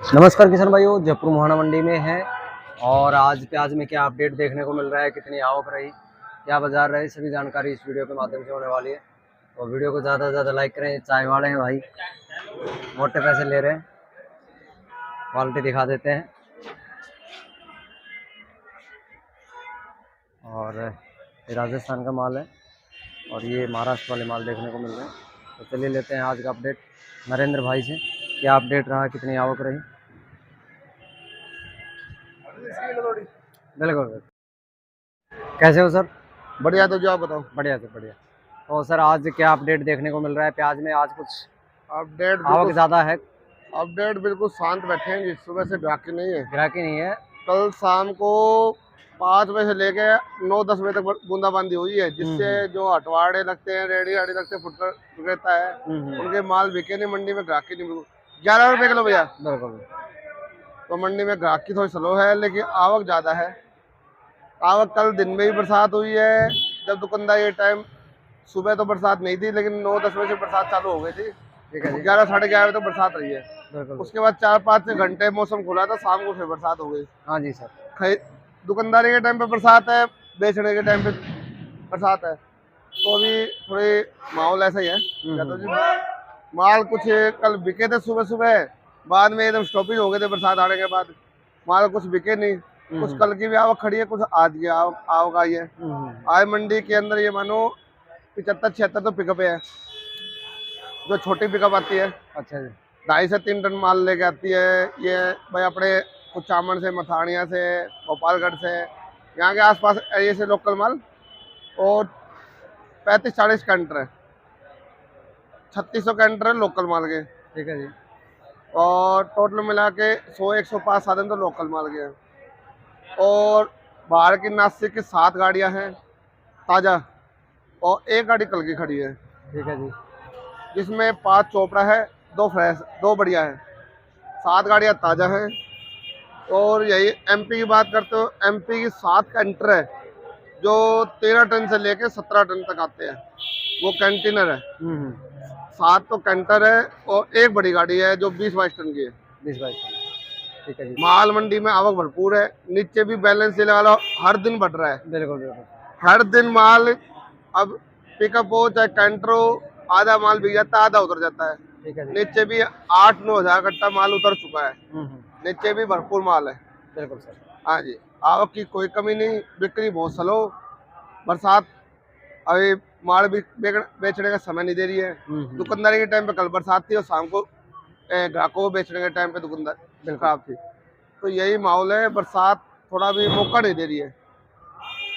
नमस्कार किसान भाइयों, जयपुर मोहाना मंडी में है। और आज प्याज में क्या अपडेट देखने को मिल रहा है, कितनी आवक रही, क्या बाजार रही, सभी जानकारी इस वीडियो के माध्यम से होने वाली है। और वीडियो को ज़्यादा से ज़्यादा लाइक करें। चाय वाले हैं भाई, मोटे पैसे ले रहे हैं, क्वालिटी दिखा देते हैं। और ये राजस्थान का माल है और ये महाराष्ट्र वाले माल देखने को मिल रहे हैं। तो चलिए लेते हैं आज का अपडेट नरेंद्र भाई से, क्या अपडेट रहा, कितनी आवक रही। बिल्कुल। कैसे हो सर? बढ़िया। तो जो आप बताओ। बढ़िया से बढ़िया। तो सर आज क्या अपडेट देखने को मिल रहा है प्याज में? आज कुछ अपडेट आवक बिल्कुल ज़्यादा है? अपडेट बिल्कुल शांत बैठे हैं जी। सुबह से ग्राहकी नहीं है। ग्राहकी नहीं है? कल शाम को 5 बजे से लेके 9-10 बजे तक बूंदाबांदी हुई है, जिससे जो हटवाड़े लगते हैं, रेडी आड़ी लगते हैं, फुटकर विक्रेता है, उनके माल बिके नहीं। मंडी में ग्राहकी नहीं। बिल्कुल 11 रुपये किलो भैया। बिल्कुल। तो मंडी में ग्राहकी थोड़ी स्लो है, लेकिन आवक ज़्यादा है। आवक कल दिन में भी बरसात हुई है। जब दुकानदार ये टाइम सुबह तो बरसात नहीं थी, लेकिन 9-10 बजे से बरसात चालू हो गई थी। ठीक है जी। 11-11:30 तक बरसात रही है। बिल्कुल। उसके बाद 4-5 घंटे मौसम खुला था, शाम को फिर बरसात हो गई। हाँ जी सर। दुकानदारी के टाइम पे बरसात है, बेचने के टाइम पे बरसात है। तो अभी थोड़ी माहौल ऐसा ही है। क्या तो जी माल कुछ कल बिके थे सुबह सुबह, बाद में एकदम स्टॉपेज हो गए थे बरसात आने के बाद। माल कुछ बिके नहीं। कुछ कल की भी आवक खड़ी है, कुछ आज की आवक आई है। आज मंडी के अंदर ये मानो 75-76 तो पिकअप है, जो छोटी पिकअप आती है। अच्छा जी। 2.5 से 3 टन माल लेके आती है ये भाई, अपने कुछ चामन से, मथानिया से, गोपालगढ़ से, यहाँ के आसपास एरिया से लोकल माल। और 35-40 कैंटर है, 3600 कैंटर है लोकल माल के। ठीक है जी। और टोटल मिला के 100-105 साधन तो लोकल माल के हैं। और बाहर की नासिक की 7 गाड़ियाँ हैं ताज़ा, और 1 गाड़ी कल की खड़ी है। ठीक है जी। जिसमें 5 चोपड़ा है, 2 फ्रेश, 2 बढ़िया है, 7 गाड़ियाँ ताज़ा हैं। और यही एमपी की बात करते हो, एमपी की 7 कैंटर है, जो 13 टन से लेके 17 टन तक आते हैं। वो कंटेनर है। 7 तो कैंटर है, और 1 बड़ी गाड़ी है जो 20-22 टन की है। 20-22। ठीक है जी। माल मंडी में आवक भरपूर है। नीचे भी बैलेंस से लगा लो, हर दिन बढ़ रहा है। बिल्कुल बिल्कुल। हर दिन माल, अब पिकअप हो चाहे कैंटर हो, आधा माल बिक जाता है, आधा उतर जाता है। ठीक है जी। नीचे भी 8-9 हजार कट्टा माल उतर चुका है। नीचे भी भरपूर माल है। बिल्कुल सर। हाँ जी, आवक की कोई कमी नहीं। बिक्री बहुत स्लो। बरसात अभी माल भी बेचने का समय नहीं दे रही है। दुकानदारी के टाइम पे कल बरसात थी, और शाम को ग्राहकों को बेचने के टाइम पे दुकानदार खराब थी। तो यही माहौल है। बरसात थोड़ा भी मौका नहीं दे रही है।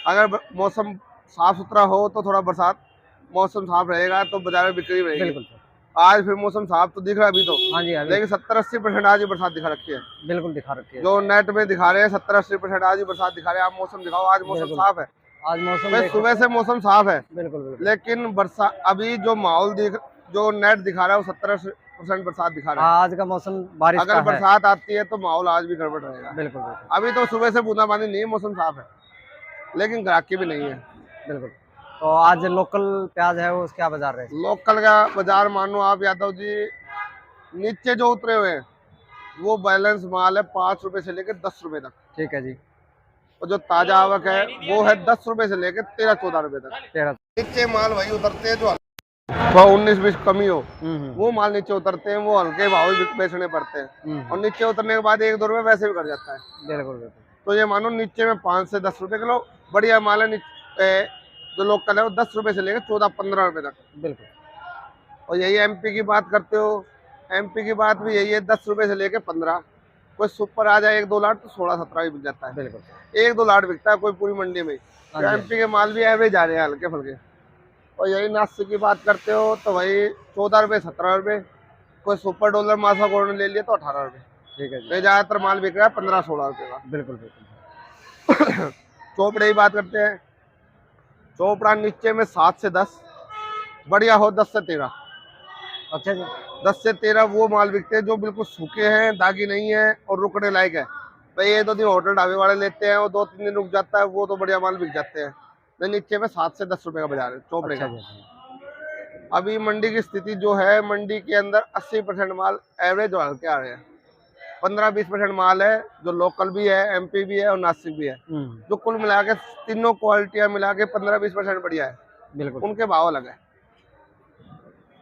अगर मौसम साफ सुथरा हो तो थोड़ा बरसात, मौसम साफ रहेगा तो बाजार में बिक्री रहेगी। बिल्कुल सर। आज फिर मौसम साफ तो दिख रहा है अभी तो। हाँ जी। लेकिन 70-80% आज ही बरसात दिखा रखी है। बिल्कुल दिखा रखी है। जो नेट में दिखा रहे हैं 70-80% आज ही बरसात दिखा रहे हैं। आप मौसम दिखाओ, आज मौसम साफ है। आज मौसम भाई सुबह से मौसम साफ है। बिल्कुल। लेकिन बरसात अभी जो माहौल जो नेट दिखा रहा है, वो 70% बरसात दिखा रहा है। आज का मौसम बारिश का अगर है। बरसात आती है तो माहौल आज भी गड़बड़ रहेगा। बिल्कुल। अभी तो सुबह से बूंदाबांदी नहीं है, मौसम साफ है, लेकिन ग्राहकी भी नहीं है। बिल्कुल। तो आज लोकल प्याज है वो क्या बाजार रहे? लोकल का बाजार मानो आप यादव जी, नीचे जो उतरे हुए हैं वो बैलेंस माल है 5 रुपए से लेकर 10 रुपए तक। ठीक है जी। और जो ताजा आवक है वो है 10 रुपए से लेकर 13-14 रुपए तक। 13। नीचे माल वही उतरते हैं जो 19-20 कमी हो, वो माल नीचे उतरते हैं, वो हल्के भाव बेचने पड़ते हैं। और नीचे उतरने के बाद 1-2 रुपए वैसे भी कर जाता है। बिल्कुल। तो ये मानो नीचे में 5 से 10 रुपए किलो बढ़िया माल है। जो लोकल है वो 10 रुपए से लेकर 14-15 रुपए तक। बिल्कुल। और यही एमपी की बात करते हो, एमपी की बात भी यही है, 10 रुपए से लेकर 15। कोई सुपर आ जाए 1-2 लाट तो 16-17 भी बिक जाता है। बिल्कुल। 1-2 लाट बिकता है कोई पूरी मंडी में। तो एमपी के माल भी एवरेज आ रहे हैं, हल्के फुल्के। और यही नासिक की बात करते हो तो वही 14 रुपये 17 रुपये। कोई सुपर डॉलर मासा गोल्ड ले लिया तो 18 रुपये। ठीक है जी। ज्यादातर माल बिक रहा है 15-16 रुपये का। बिल्कुल। चोपड़े की बात करते हैं, चोपड़ा नीचे में 7 से 10, बढ़िया हो 10 से 13। अच्छा जी। 10 से 13 वो माल बिकते हैं जो बिल्कुल सूखे हैं, दागी नहीं है और रुकने लायक है। भाई 1-2 दिन होटल ढाबे वाले लेते हैं, वो 2-3 दिन रुक जाता है, वो तो बढ़िया माल बिक जाते हैं। तो नीचे में 7 से 10 रुपए का बाजार है चोपड़े का। अभी मंडी की स्थिति जो है, मंडी के अंदर 80% माल एवरेज और हल्के आ रहे हैं। 15-20% माल है जो लोकल भी है, MP भी है और नासिक भी है। जो कुल मिला के तीनों क्वालिटियां मिला के 15-20% बढ़िया है, बिल्कुल उनके भाव अलग है।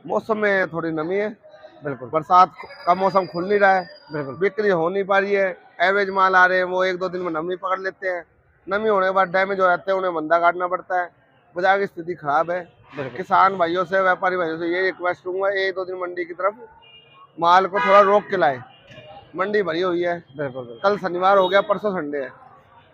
मौसम में थोड़ी नमी है, बिल्कुल बरसात का मौसम खुल नहीं रहा है, बिल्कुल बिक्री हो नहीं पा रही है। एवरेज माल आ रहे हैं, वो 1-2 दिन में नमी पकड़ लेते हैं, नमी होने के बाद डैमेज हो जाते हैं, उन्हें मंदा काटना पड़ता है। बाजार की स्थिति खराब है। बिल्कुल किसान भाइयों से, व्यापारी भाइयों से ये रिक्वेस्ट करूंगा, 1-2 दिन मंडी की तरफ माल को थोड़ा रोक के लाए। मंडी भरी हुई है, बिल्कुल कल शनिवार हो गया, परसों संडे है।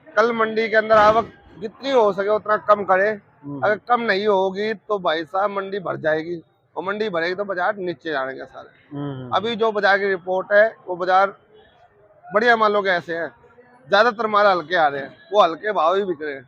कल मंडी के अंदर आवक जितनी हो सके उतना कम करे। अगर कम नहीं होगी तो भाई साहब मंडी भर जाएगी, और मंडी भरेगी तो बाजार नीचे जाएंगे सारे। अभी जो बाजार की रिपोर्ट है, वो बाजार बढ़िया मालों के ऐसे हैं, ज्यादातर माल हल्के आ रहे हैं, वो हल्के भाव ही बिक रहे हैं।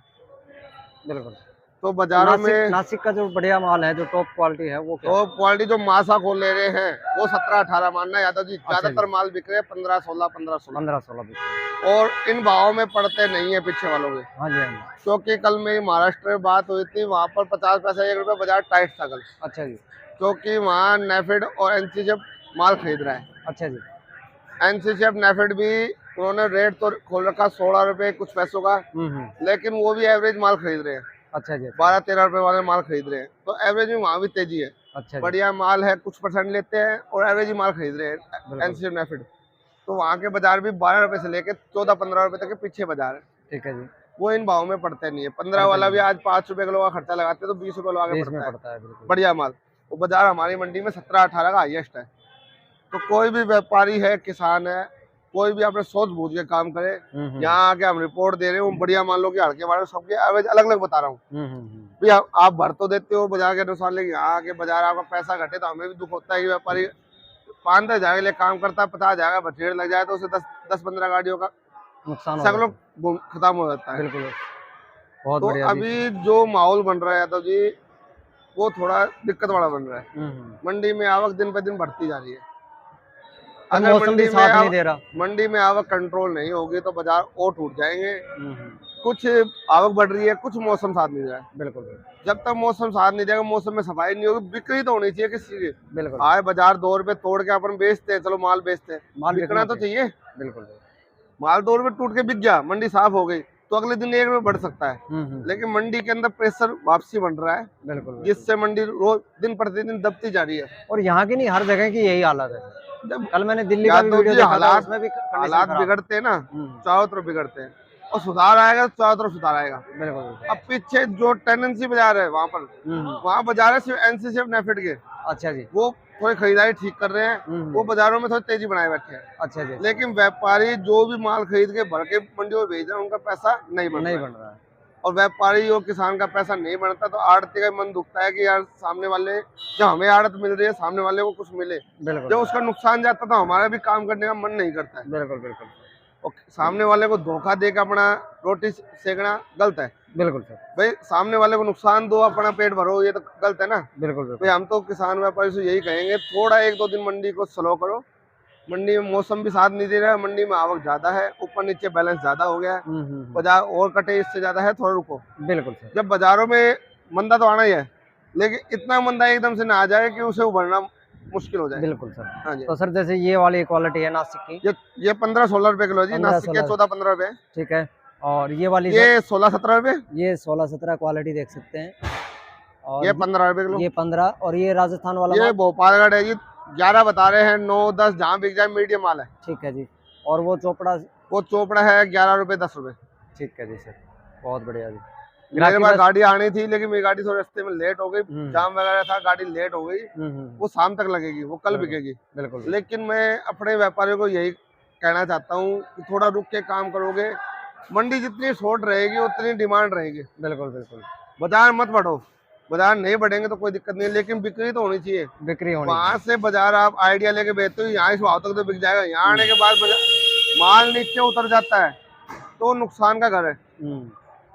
बिल्कुल। तो बाजारों में नासिक का जो बढ़िया माल है, जो टॉप क्वालिटी है, वो क्या तो क्वालिटी जो मासा खोल ले रहे हैं वो 17-18 मानना यादव जी। ज्यादातर माल बिक रहे हैं 15-16, 15-16 और इन भावों में पड़ते नहीं है पीछे वालों के। हाँ जी, हाँ जी। क्योंकि कल मेरी महाराष्ट्र में बात हुई थी, वहाँ पर 50 पैसे 1 रुपये बाजार टाइट था कल। अच्छा जी। क्योंकि वहाँ नेफेड और एनसीसीएफ माल खरीद रहा है। अच्छा जी। एनसीसीएफ नेफेड भी उन्होंने रेट तो खोल रखा 16 रुपये कुछ पैसों का, लेकिन वो भी एवरेज माल खरीद रहे हैं। अच्छा जी। 12-13 रुपए वाले माल खरीद रहे हैं, तो एवरेज में वहाँ भी तेजी है। अच्छा, बढ़िया माल है, कुछ % लेते हैं और एवरेज माल खरीद रहे हैं एनसीसीएफ नेफेड। तो वहाँ के बाजार भी 12 रुपए से लेके 14-15 रुपए तक के पीछे बाजार है। ठीक है जी। वो इन भाव में पड़ते नहीं है। 15 वाला भी आज 5 रुपए किलो का खर्चा लगाते हैं तो 20 रुपए किलो आगे पड़ता है बढ़िया माल। वो बाजार हमारी मंडी में 17-18 का हाईएस्ट है। तो कोई भी व्यापारी है, किसान है, कोई भी अपने सोच बूझ के काम करे। यहाँ आके हम रिपोर्ट दे रहे हूँ बढ़िया मालों के, हल्के मालों सबके एवरेज अलग अलग बता रहा हूँ। भी आप भर तो देते हो बाजार के अनुसार, लेकिन यहाँ आके बाजार आपका पैसा घटे तो हमें भी दुख होता है कि व्यापारी 5-10 हज़ार के लिए काम करता है, 50 हज़ार का भीड़ लग जाए तो उसे 10-15 गाड़ियों का नुकसान सगलों खत्म हो जाता है। बिल्कुल बहुत तो अभी जो माहौल बन रहा है यादव जी, वो थोड़ा दिक्कत वाला बन रहा है। मंडी में आवक दिन पे दिन बढ़ती जा रही है। अगर मंडी में आवक कंट्रोल नहीं होगी तो बाजार और टूट जाएंगे। कुछ आवक बढ़ रही है, कुछ मौसम साथ नहीं दे रहा है। बिल्कुल। जब तक मौसम साथ नहीं देगा, मौसम में सफाई नहीं होगी, बिक्री तो होनी चाहिए किसी की। बिल्कुल। आए बाजार 2 रुपए तोड़ के अपन बेचते हैं, चलो माल बेचते हैं, माल बिकना तो चाहिए। बिल्कुल। माल 2 रुपए टूट के बिक गया, मंडी साफ हो गई तो अगले दिन 1 रुपए बढ़ सकता है। लेकिन मंडी के अंदर प्रेशर वापसी बन रहा है। बिल्कुल। जिससे मंडी रोज दिन प्रतिदिन दबती जा रही है। और यहाँ की नहीं, हर जगह की यही हालत है। जब कल मैंने दिल्ली का वीडियो देखा था, उसमें भी हालात बिगड़ते हैं ना, चारों तरफ बिगड़ते हैं, और सुधार आएगा तो चारों तरफ सुधार आएगा। बिल्कुल। अब पीछे जो टेंडेंसी बाजार है वहाँ बाजार है सिर्फ एनसीसीएफ नेफेड के। अच्छा जी। वो थोड़ी खरीदारी ठीक कर रहे हैं, वो बाजारों में थोड़ी तेजी बनाए बैठे हैं। अच्छा जी। लेकिन व्यापारी जो भी माल खरीद के भर के मंडियों में भेज रहे हैं, उनका पैसा नहीं बन रहा है। और व्यापारी और किसान का पैसा नहीं बनता तो आड़ती का मन दुखता है कि यार सामने वाले, जब हमें आड़त मिल रही है, सामने वाले को कुछ मिले। जब उसका नुकसान जाता तो हमारा भी काम करने का मन नहीं करता है। बिल्कुल बिल्कुल। और सामने वाले को धोखा देकर अपना रोटी सेकना गलत है। बिल्कुल सर। भाई सामने वाले को नुकसान दो, अपना पेट भरो, ये तो गलत है ना। बिल्कुल। भाई हम तो किसान व्यापारी से यही कहेंगे, थोड़ा 1-2 दिन मंडी को स्लो करो। मंडी में मौसम भी साथ नहीं दे रहा है, मंडी में आवक ज्यादा है, ऊपर नीचे बैलेंस ज्यादा हो गया है, बाजार और कटे इससे ज्यादा है, थोड़ा रुको। बिल्कुल। जब बाजारों में मंदा तो आना ही है, लेकिन इतना मंदा एकदम से ना आ जाए कि उसे उभरना मुश्किल हो जाए। बिल्कुल सर। हाँ जी। तो सर जैसे ये वाली क्वालिटी है नासिक की, ये 15-16 रुपए किलो जी, नासिक के 14-15 रुपए। ठीक है। और ये वाली ये 16-17 रुपए, ये 16-17 क्वालिटी देख सकते हैं। और ये 15 रुपए किलो, ये 15। और ये राजस्थान वाला, ये भोपालगढ़ है जी, 11 बता रहे हैं, 9-10 जहाँ बिक जाए मीडियम माल है। ठीक है जी। और वो चोपड़ा है 11 रुपए 10 रुपए। ठीक है जी सर, बहुत बढ़िया जी। मेरे पास गाड़ी आनी थी, लेकिन मेरी गाड़ी थोड़ी रास्ते में लेट हो गई, जाम वगैरह था, गाड़ी लेट हो गई। वो शाम तक लगेगी, वो कल बिकेगी। बिल्कुल। लेकिन मैं अपने व्यापारियों को यही कहना चाहता हूँ कि थोड़ा रुक के काम करोगे, मंडी जितनी शॉर्ट रहेगी उतनी डिमांड रहेगी। बिल्कुल बिल्कुल। बाजार मत बढ़ो, बाजार नहीं बढ़ेंगे तो कोई दिक्कत नहीं है, लेकिन बिक्री तो होनी चाहिए। बिक्री होनी, वहाँ से बाजार आप आइडिया लेके बेचते हो, यहाँ इस भाव तक तो बिक जाएगा। यहाँ आने के बाद माल नीचे उतर जाता है तो नुकसान का घर है।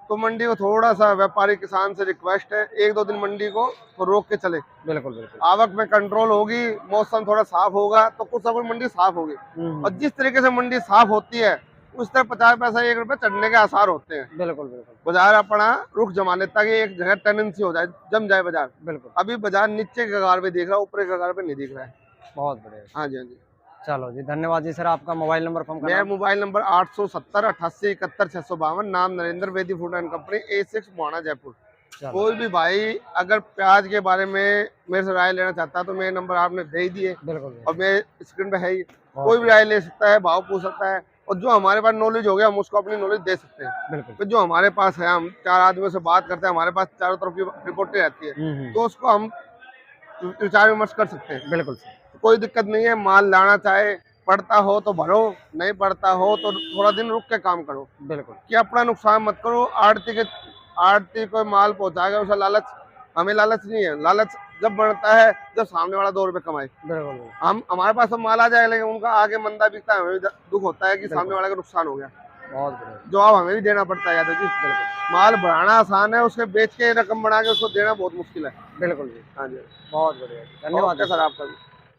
तो मंडी को थोड़ा सा व्यापारी किसान से रिक्वेस्ट है, 1-2 दिन मंडी को तो रोक के चले। बिल्कुल बिल्कुल। आवक में कंट्रोल होगी, मौसम थोड़ा साफ होगा तो कुछ सब मंडी साफ होगी। और जिस तरीके से मंडी साफ होती है उस तरह 50 पैसा 1 रुपए चढ़ने के आसार होते हैं। बिल्कुल बिल्कुल। बाजार अपना रुख जमा लेता है कि एक जगह टेंडेंसी हो जाए, जम जाए बाजार। बिल्कुल। अभी बाजार नीचे के कगार पे दिख रहा है, ऊपर के कगार पे नहीं दिख रहा है। बहुत बढ़िया। हाँ जी हाँ जी। चलो जी, धन्यवाद जी सर। आपका मोबाइल नंबर फॉर्म मेरा मोबाइल नंबर 870 88 71 652। नाम नरेंद्र वेदी food and company, A6 Mohana Jaipur. कोई भी भाई अगर प्याज के बारे में मेरे से राय लेना चाहता है तो मेरे नंबर आपने दे ही दिए बिल्कुल और मेरे स्क्रीन पे है ही। कोई भी राय ले सकता है, भाव पूछ सकता है, और जो हमारे पास नॉलेज हो गया हम उसको अपनी नॉलेज दे सकते हैं। बिल्कुल। तो जो हमारे पास है, हम 4 आदमियों से बात करते हैं, हमारे पास चारों तरफ की रिपोर्टें रहती है, तो उसको हम विचार विमर्श कर सकते हैं। बिल्कुल। कोई दिक्कत नहीं है। माल लाना चाहे पड़ता हो तो भरो, नहीं पड़ता हो तो थोड़ा दिन रुक के काम करो। बिल्कुल कि अपना नुकसान मत करो। आड़ती को माल पहुंचाएगा, उसे लालच, हमें लालच नहीं है। लालच जब बढ़ता है जब सामने वाला 2 रुपए कमाए। बिल्कुल। हम हमारे पास तो माल आ जाएगा, लेकिन उनका आगे मंदा बिकता है, हमें भी दुख होता है कि सामने वाले का नुकसान हो गया। बहुत बढ़िया। जवाब हमें भी देना पड़ता है यादव जी। माल बढ़ाना आसान है, उसके बेच के रकम बना के उसको देना बहुत मुश्किल है। बिल्कुल जी। हाँ जी, बहुत बढ़िया, धन्यवाद सर आपका भी।